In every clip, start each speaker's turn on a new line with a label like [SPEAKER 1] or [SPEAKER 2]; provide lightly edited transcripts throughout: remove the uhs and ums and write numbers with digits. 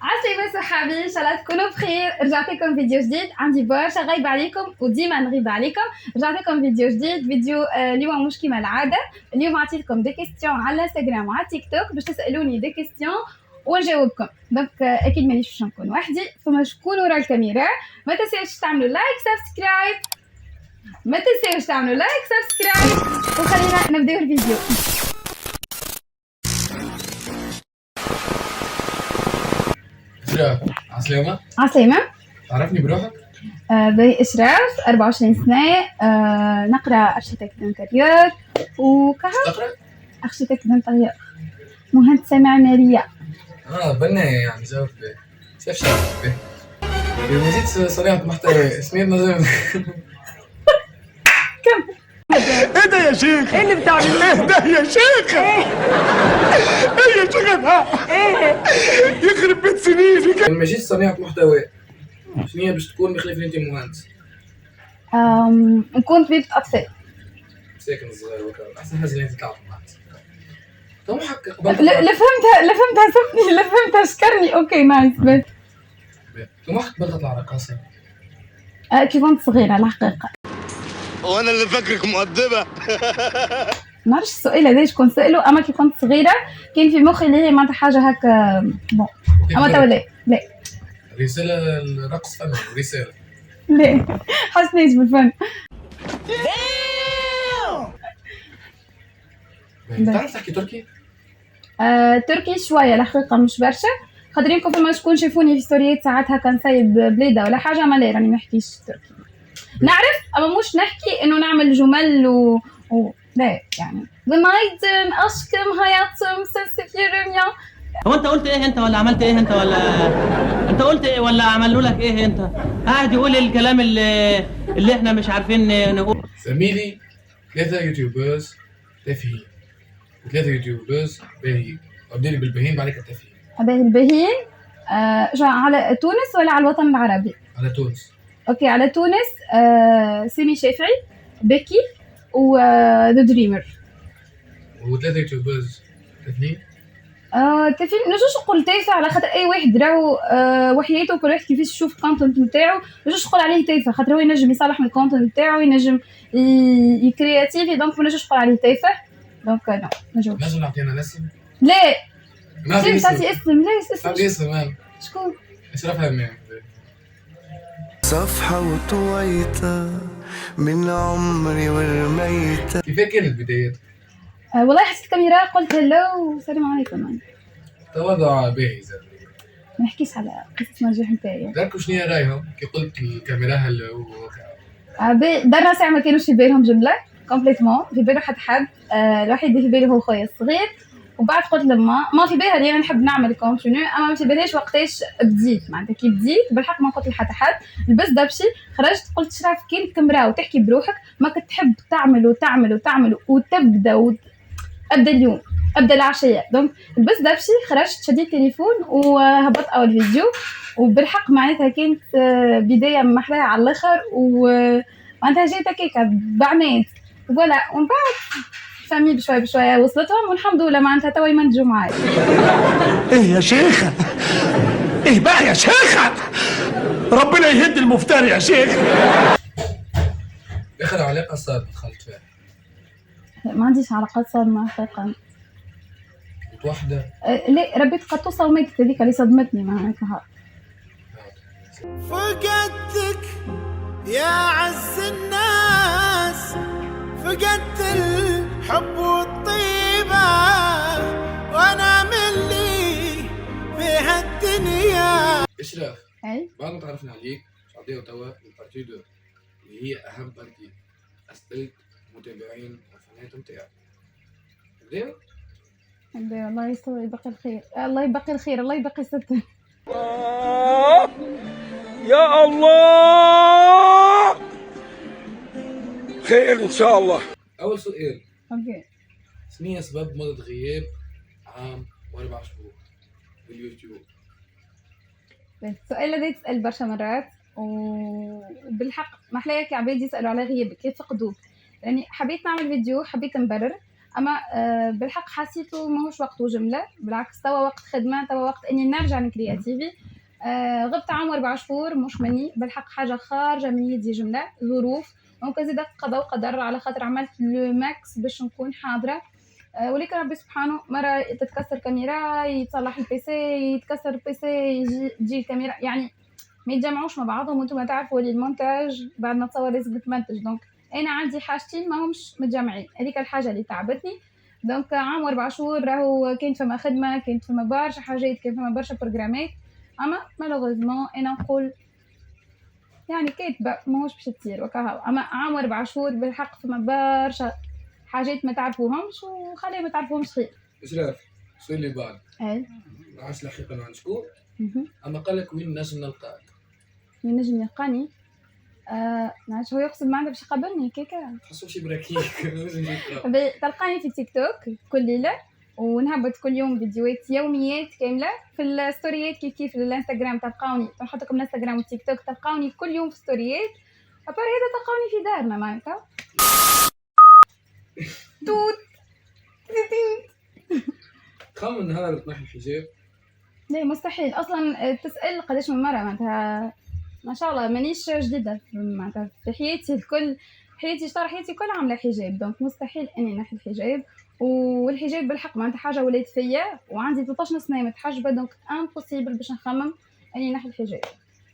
[SPEAKER 1] عسلامة صحابي، ان شاء الله تكونوا بخير. رجعت لكم فيديو جديد. عندي برشا غايبة عليكم وديما نغيب عليكم. رجعت لكم فيديو جديد، فيديو اليوم مش كيما العادة. اليوم عطيتكم دي كيستيون على الانستغرام وعلى تيك توك باش تسألوني دي كيستيون ونجاوبكم. دونك اكيد مانيش باش نكون وحدي، فما شكون ورا الكاميرا. ما تنساوش تعملوا لايك سبسكرايب، وخلينا نبداو الفيديو.
[SPEAKER 2] إشراف، عسلامة.
[SPEAKER 1] عسلامة.
[SPEAKER 2] تعرفني بروحك؟
[SPEAKER 1] باهي إشراف، 24 سنة، نقرا أرشيتكت انتريور وكها.
[SPEAKER 2] تقرأ؟
[SPEAKER 1] أرشيتكت انتريور، مهندسة معمارية.
[SPEAKER 2] بناية يعني جاوب به. كيف شايف به؟ مزيد صناعة محتوى سمير نظام.
[SPEAKER 1] كم؟
[SPEAKER 3] ايه ده يا شيخ؟
[SPEAKER 4] ايه اللي بتعمل؟
[SPEAKER 3] ايه ده يا شيخ؟
[SPEAKER 4] ايه
[SPEAKER 3] ايه يا شيخ ده؟
[SPEAKER 4] ايه
[SPEAKER 3] يخرب بيت سنينك.
[SPEAKER 2] المجيد صناعة محتوى شنو هي باش تكون بخلاف اللي انت مهندس؟
[SPEAKER 1] نكون طبيبة أطفال.
[SPEAKER 2] ساكن الصغير وكذا أحسن حاجة اللي انت تعرف مهندس. طموحك قبل
[SPEAKER 1] لا فهمتها سبني، لا فهمتها شكرني. أوكي نايس. بس
[SPEAKER 2] طموحك قبل تطلع رقاصة؟
[SPEAKER 1] كي كنت صغيرة الحقيقة.
[SPEAKER 3] وانا اللي فاكرك مؤدبة.
[SPEAKER 1] ما نعرفش السؤال هذا شكون سأله، أما كي كنت صغيرة كان في مخي اللي هي معناتها حاجة هكا بون. أما توا لا
[SPEAKER 2] رسالة الرقص فن رسالة.
[SPEAKER 1] لا حسنيش بالفن.
[SPEAKER 2] تعرف تحكي تركي؟
[SPEAKER 1] تركي شويه الحقيقه مش برشا، خاطر يمكن فما شكون شافوني في ستوريات ساعات هكا نسيب بليده ولا حاجه، ما لا راني ما نحكيش تركي. نعرف اما مش نحكي انه نعمل جمل لا يعني بنايدن اشكم هياتم سنسفيرميا.
[SPEAKER 4] هو انت قلت ايه انت ولا عملت ايه انت ولا انت قلت ايه ولا عملوا لك ايه انت؟ قاعد يقول الكلام اللي احنا مش عارفين نقول.
[SPEAKER 2] زميلي 3 يوتيوبرز تافهين و3 يوتيوبرز باهيين. ابدأ لي بالباهيين بعدك التافهين.
[SPEAKER 1] باهي الباهيين. على تونس ولا على الوطن العربي؟
[SPEAKER 2] على تونس.
[SPEAKER 1] اوكي على تونس. سامي شافعي، بكي، و ذا دريمر.
[SPEAKER 2] و3 يوتيوبرز تافهين.
[SPEAKER 1] تافهين نجوش نقول تافه على خاطر اي واحد راهو وحياته كل واحد كيفاش يشوف الكونتنت نتاعو. نجوش نقول عليه تافه خاطر هو ينجم يصلح من الكونتنت نتاعو، ينجم يكرياتيفي، دونك ما نجوش نقول عليه تافه. دونك نو نجاوبش.
[SPEAKER 2] نجم نعطينا اسم؟
[SPEAKER 1] لا
[SPEAKER 2] ما في اسم.
[SPEAKER 1] تعطي اسم؟ لا
[SPEAKER 2] ما في اسم.
[SPEAKER 1] شكون؟
[SPEAKER 2] اشرف همام.
[SPEAKER 5] صفحة وطويتة من عمري ورميتة.
[SPEAKER 2] كيف كانت البدايات؟
[SPEAKER 1] والله حسيت كاميرا قلت هلو والسلام عليكم.
[SPEAKER 2] تواضع باهي زاد.
[SPEAKER 1] ما نحكيش على قصة النجاح نتاعي.
[SPEAKER 2] داركم شنو هي رايهم كي قلت الكاميرا هلو؟
[SPEAKER 1] دار ساعة ما كانوش في بالهم جملة كومبليتمون، في باله حد الوحيد اللي في باله هو خويا الصغير. وبعد قلت لما ما في بالها اللي انا نحب نعمل كونتينيو، اما ما في بالهاش وقتاش بديت. معناتها كي بديت بالحق ما قلت لحتى حد، لبس دبشي خرجت قلت شراف كي تكمرا وتحكي بروحك ما كنت تحب تعمل وتبدا ابدا اليوم ابدا العشيه. دونك لبس دبشي خرجت شديت التليفون وهبط اول فيديو، وبالحق معناتها كانت بدايه محلاها على الاخر، ومعناتها جيت هكاك بعنات فوالا. ومن بعد فامي بشويه وصلتهم والحمد لله معناتها توا يمنتجوا معايا.
[SPEAKER 3] ايه يا شيخة؟ ايه بقى يا شيخة؟ ربنا يهد المفتري يا شيخ.
[SPEAKER 2] اخر علاقة صار دخلت فيها؟
[SPEAKER 1] ما عنديش علاقات صارمة حقيقة.
[SPEAKER 2] واحدة؟
[SPEAKER 1] لا ربيت قطوسة وماتت هذيك اللي صدمتني معناتها.
[SPEAKER 5] فقدتك يا عز الناس، فقدت الحب والطيبة، وانا من لي في هالدنيا.
[SPEAKER 2] اشراف،
[SPEAKER 1] اي
[SPEAKER 2] بعد ما تعرفنا عليك عطيو توا البارتي دو اللي هي اهم بارتي، اسئلة المتابعين والفنانات نتاعك. نبداو؟
[SPEAKER 1] الله يستر يبقي الخير، الله يبقي الخير، الله يبقي ستر.
[SPEAKER 3] يا الله خير ان شاء الله.
[SPEAKER 2] اول سؤال،
[SPEAKER 1] اوكي
[SPEAKER 2] شنو هي اسباب مدة غياب عام و4 شهور باليوتيوب؟
[SPEAKER 1] السؤال هذا يتسأل برشا مرات، وبالحق ما احلاك عباد يسألوا على غيابك كيف فقدوك. يعني حبيت نعمل فيديو، حبيت نبرر، اما بالحق حسيته ماهوش وقت جمله، بالعكس توا وقت خدمه، توا وقت اني نرجع نكرياتيفي. غبت عام 4 شهور مش مني بالحق، حاجه خارجه من يدي جمله، ظروف ممكن زيد قضاء وقدر، على خاطر عملت لو ماكس باش نكون حاضره. ولكن ربي سبحانه مرة تتكسر كاميرا يتصلح البيسي، يتكسر البيسي تجي الكاميرا، يعني ما يتجمعوش مع بعضهم. وانتم تعرفوا اللي المونتاج بعد ما تصور لازم تمنتج، دونك انا عندي حاجتين ما همش متجمعين، هذيك الحاجه اللي تعبتني. دونك عام 4 شهور راهو كاين فما خدمه، كاين فما برشا حاجات، كاين فما برشا بروغرامات، اما مالوغوزمون انا نقول يعني كاتبه ماهوش باش تصير وكهو. اما عام 4 شهور بالحق فما برشا حاجات ما تعرفوهمش، وخليهم ما تعرفوهمش خير.
[SPEAKER 2] اشراف السؤال اللي بعد،
[SPEAKER 1] اي
[SPEAKER 2] ما عادش لاحقا عن شكون، اما قال لك وين نجم نلقاك؟
[SPEAKER 1] من نجم يلقاني؟ ما عادش هو يقصد معناتها باش يقابلني كيكا.
[SPEAKER 2] تحسوا شي براكيك نجم نلقاك.
[SPEAKER 1] تلقاني في تيك توك كل ليله، ونهبط كل يوم فيديوهات يوميات كامله في الستوريات، كيف الانستغرام تلقاوني، نحط لكم الانستغرام والتيك توك تلقاوني كل يوم في ستوريات. ابار هذا تلقاوني في دارنا معناتها توت.
[SPEAKER 2] خمن نهار تنحي الحجاب.
[SPEAKER 1] لا مستحيل اصلا، تسال قداش من مره معناتها، ما شاء الله مانيش جديده معناتها في حياتي الكل، حياتي شطر حياتي كل عامله حجاب، دونك مستحيل اني نحي الحجاب. والحجاب بالحق معناتها حاجه ولات فيا، وعندي 13 سنه متحجبه، دونك امبوسيبل باش نخمم اني نحي الحجاب.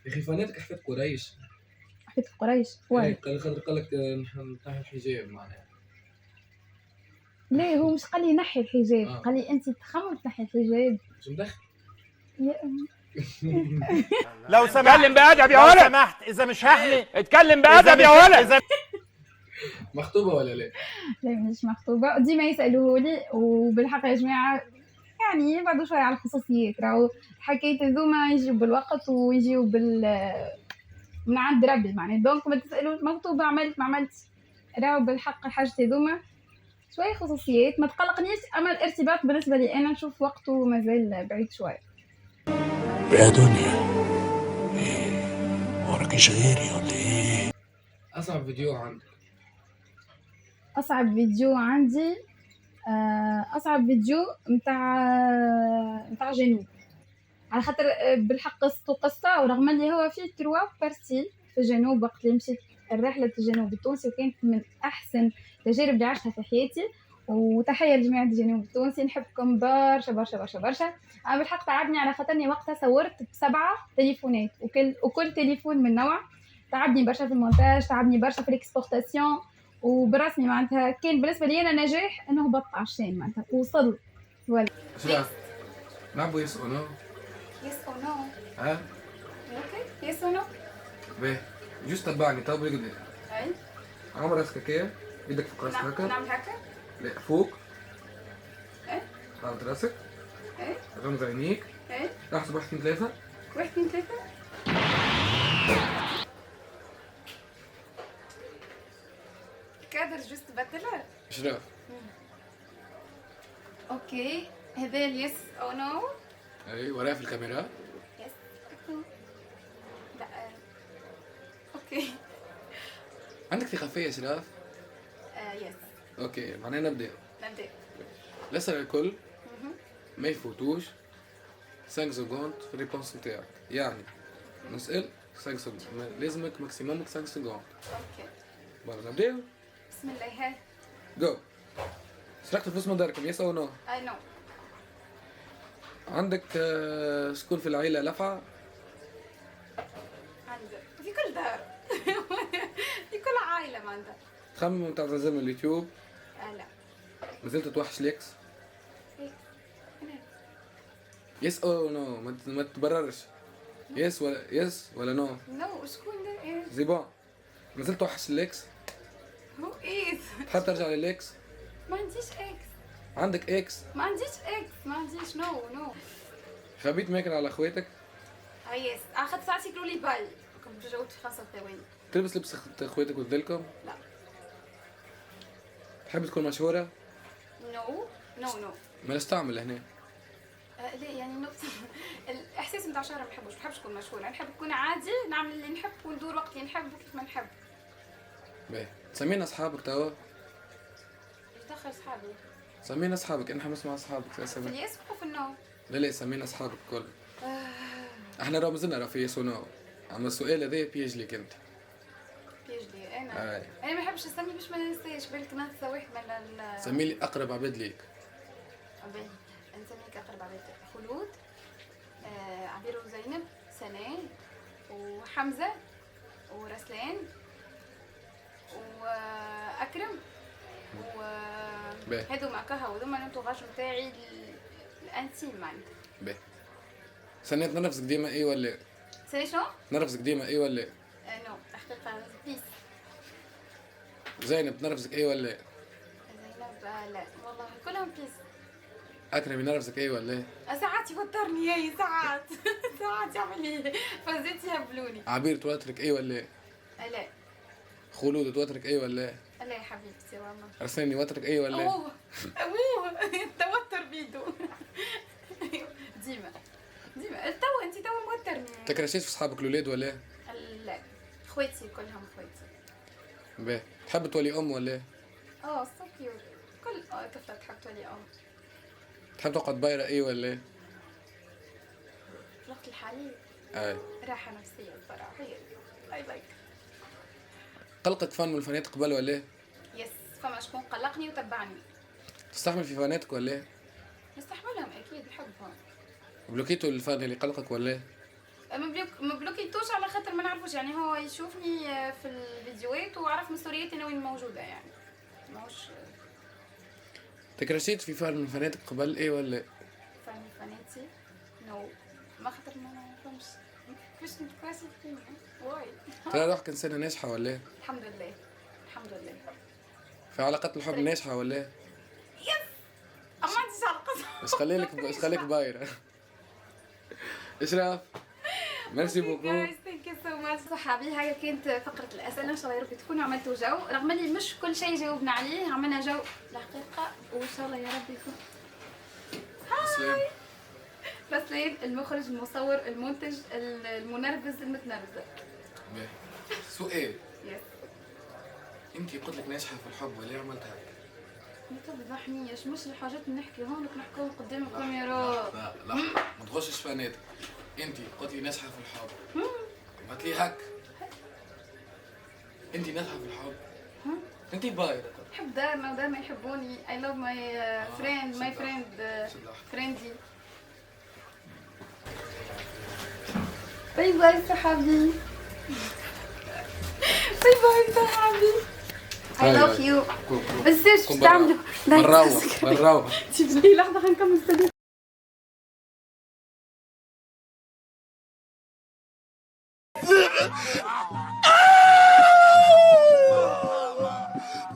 [SPEAKER 2] يا اخي فاناتك حفيد قريش.
[SPEAKER 1] حفيد قريش واي؟
[SPEAKER 2] قال لك نحي الحجاب معناها.
[SPEAKER 1] لا هو مش قال لي نحي الحجاب، قال لي انت تخمم تنحي الحجاب.
[SPEAKER 2] مش مدخل.
[SPEAKER 3] لو سمحت اتكلم بأدب يا ولد، لو سمحت اذا مش هحلي اتكلم بأدب يا ولد.
[SPEAKER 2] مخطوبه ولا لا؟
[SPEAKER 1] لا مش مخطوبه، ديما يسالوه لي، وبالحق يا جماعه يعني بعد شويه على الخصوصيات، راهو الحكايات هذوما يجيو بالوقت ويجيو من عند ربي معناها، دونك ما تسالوش مخطوبه عملت ما عملتش، راهو بالحق الحاجات هذوما شويه خصوصيات ما تقلقنيش. اما الارتباط بالنسبه لي انا نشوف وقته مازال بعيد شويه.
[SPEAKER 3] يا دنيا ايه وراكيش غيري ولا ايه؟
[SPEAKER 2] اصعب فيديو عندك؟
[SPEAKER 1] اصعب فيديو عندي اصعب فيديو نتاع جنوب، على خاطر بالحق قصته، ورغم اللي هو فيه 3 بارتي في جنوب. وقت اللي مشيت الرحله الجنوب التونسي وكانت من احسن التجارب اللي عشتها في حياتي، وتحيه لجميع الجنوب التونسي، نحبكم برشا برشا برشا برشا. انا بالحق تعبني على خاطرني وقتها صورت ب7 تليفونات، وكل تليفون من نوع، تعبني برشا في المونتاج، تعبني برشا في الاكسبورتاسيون، وبرسمي معناتها كان بالنسبه لي انا نجاح انه هبط على الشين معناتها وصل. ولا
[SPEAKER 2] نلعبوا يس او نو؟
[SPEAKER 1] يس او نو؟
[SPEAKER 2] ها؟
[SPEAKER 1] اوكي يس او نو.
[SPEAKER 2] باهي جوست تبعني طب قدام.
[SPEAKER 1] اي
[SPEAKER 2] عمر راسك هكايا، ايدك فوق راسك هكا.
[SPEAKER 1] نعمل هكا؟
[SPEAKER 2] لا فوق.
[SPEAKER 1] ايه
[SPEAKER 2] عرض راسك.
[SPEAKER 1] ايه
[SPEAKER 2] غمض عينيك.
[SPEAKER 1] ايه
[SPEAKER 2] احسب 1 2 3.
[SPEAKER 1] 1 2 3. كادر جوست بدلها.
[SPEAKER 2] شراف.
[SPEAKER 1] اوكي هذا اليس او نو.
[SPEAKER 2] اي ورايا في الكاميرا.
[SPEAKER 1] يس لا اوكي.
[SPEAKER 2] عندك ثقة فيا شراف؟
[SPEAKER 1] يس.
[SPEAKER 2] اوكي معناها نبدا. لسه الكل ما يفوتوش 5 سكوند في الريبونس نتاعك، يعني نسأل 5 سكوند، لازمك ماكسيموم 5 سكوند.
[SPEAKER 1] اوكي
[SPEAKER 2] برا نبداو.
[SPEAKER 1] بسم الله هاي
[SPEAKER 2] جو. سرقت فلوس من داركم يس او نو؟
[SPEAKER 1] اي نو.
[SPEAKER 2] عندك شكون في العيلة لفعة؟
[SPEAKER 1] عندك في كل دار في كل عائلة ما عندها.
[SPEAKER 2] تخمم تعتزل من اليوتيوب؟
[SPEAKER 1] لا.
[SPEAKER 2] مازلت توحش ليكس؟
[SPEAKER 1] إيه.
[SPEAKER 2] يس او نو، ما تبررش. يس ولا نو؟
[SPEAKER 1] نو شكون ده؟ ايه
[SPEAKER 2] زيبون. مازلت توحش الليكس؟
[SPEAKER 1] هو ايه؟
[SPEAKER 2] تحب ترجع لليكس؟
[SPEAKER 1] ما عنديش اكس.
[SPEAKER 2] عندك اكس؟
[SPEAKER 1] ما عنديش اكس، ما عنديش نو.
[SPEAKER 2] خبيت ماكل على اخواتك؟
[SPEAKER 1] يس اخذت ساعات يقولوا لي باي، كنت جاوبت في 5 ثواني.
[SPEAKER 2] تلبس لبس اخواتك وتذلكم؟
[SPEAKER 1] لا.
[SPEAKER 2] تحب تكون مشهورة؟
[SPEAKER 1] نو.
[SPEAKER 2] ما نستعمل لهنا.
[SPEAKER 1] لا يعني نقطة الاحساس نتاع الشهرة ما بحبش نكون مشهورة، نحب نكون عادي، نعمل اللي نحب وندور وقت اللي نحب وكيف ما نحب.
[SPEAKER 2] باهي تسمينا اصحابك توا؟
[SPEAKER 1] تاخر صحابي
[SPEAKER 2] سمينا اصحابك، انا حمس مع اصحابك.
[SPEAKER 1] في الياس وفي النوم.
[SPEAKER 2] لا سمينا اصحابك الكل. احنا راه مازلنا في ياس ونو، اما السؤال هذا بيج ليك انت.
[SPEAKER 1] بيج لي انا. انا ما نحبش نسمي باش ما ننساش، بالك ننسى واحد من
[SPEAKER 2] سمي لي اقرب عباد ليك.
[SPEAKER 1] باهي نسميك اقرب عباد. خلود، عبير وزينب، سناء وحمزه ورسلان واكرم هادو مع كها، وذوما الانتوغاج نتاعي الانتيم معناتها.
[SPEAKER 2] باهي سنيت نرفزك ديما ايه ولا؟
[SPEAKER 1] سني شنو؟
[SPEAKER 2] نرفزك ديما ايه ولا؟
[SPEAKER 1] نو حقيقة بيس.
[SPEAKER 2] زينب نرفزك ايه ولا؟
[SPEAKER 1] زينب لا والله كلهم بيس.
[SPEAKER 2] اكرم ينرفزك ايه ولا؟
[SPEAKER 1] ساعات يوترني هي ساعات ساعات يعمل لي فزيت يهبلوني.
[SPEAKER 2] عبير توترك ايه ولا؟
[SPEAKER 1] لا.
[SPEAKER 2] خلود توترك ايه ولا؟
[SPEAKER 1] لا يا حبيبتي والله.
[SPEAKER 2] رسلان يوترك ايه ولا؟
[SPEAKER 1] اوه توتر بيدو. ديما انت تو موترني.
[SPEAKER 2] تكرشيت في اصحابك الاولاد ولا؟
[SPEAKER 1] لا خواتي كلهم خواتي.
[SPEAKER 2] باهي تحب تولي ام ولا؟
[SPEAKER 1] سو كيوت. كل طفلة تحب تولي ام.
[SPEAKER 2] تحب تقعد بايرة ايه ولا؟
[SPEAKER 1] في الوقت الحالي راحة نفسية الصراحة. اي لايك.
[SPEAKER 2] قلقك فن من الفنانات قبل ولا؟
[SPEAKER 1] يس فما شكون قلقني وتبعني.
[SPEAKER 2] تستحمل في فناناتك ولا؟
[SPEAKER 1] نستحملهم اكيد نحبهم.
[SPEAKER 2] بلوكيتو الفن اللي قلقك ولا؟
[SPEAKER 1] ما بلوكيتوش على خاطر ما نعرفوش، يعني هو يشوفني في الفيديوهات وعرف من ستورياتي انا وين موجودة، يعني ماهوش.
[SPEAKER 2] تكرشيت في فن من فناناتك قبل ايه ولا؟
[SPEAKER 1] فنانتي نو ما خاطر ما نعرفهمش. كيفاش نتكاسف فيهم واي.
[SPEAKER 2] ترى روحك انسانة ناجحة ولا؟
[SPEAKER 1] الحمد لله الحمد لله.
[SPEAKER 2] في علاقات الحب ناجحة ولا؟
[SPEAKER 1] يس اما عنديش علاقة.
[SPEAKER 2] اش خليك بايرة. اشراف ميرسي بوكو.
[SPEAKER 1] ثانك يو سو ماتش صحابي. هاي كانت فقرة الأسئلة، إن شاء الله يا رب تكونوا عملتوا جو، رغم اللي مش كل شيء جاوبنا عليه، عملنا جو الحقيقة، وإن شاء الله يا رب يكون. هاي رسلان المخرج المصور المنتج المنرفز المتنرفزة.
[SPEAKER 2] سؤال.
[SPEAKER 1] يس.
[SPEAKER 2] انت قلت لك ناجحة في الحب ولا عملت هيك؟
[SPEAKER 1] ما تفضحنيش، مش الحاجات اللي نحكي هونك نحكوهم قدام الكاميرا.
[SPEAKER 2] لا ما تغشش فناناتك. انت قلت لي ناجحة في الحب. قلت لي هك. انت ناجحة في الحب. انت بايرة.
[SPEAKER 1] نحب دارنا ودارنا يحبوني. I love my friend my friend friendly. باي باي صحابي. باي باي صحابي. I love you. بس ايش تعملوا؟
[SPEAKER 2] بنروح.
[SPEAKER 1] تجيبني لحظة خلينا نكمل.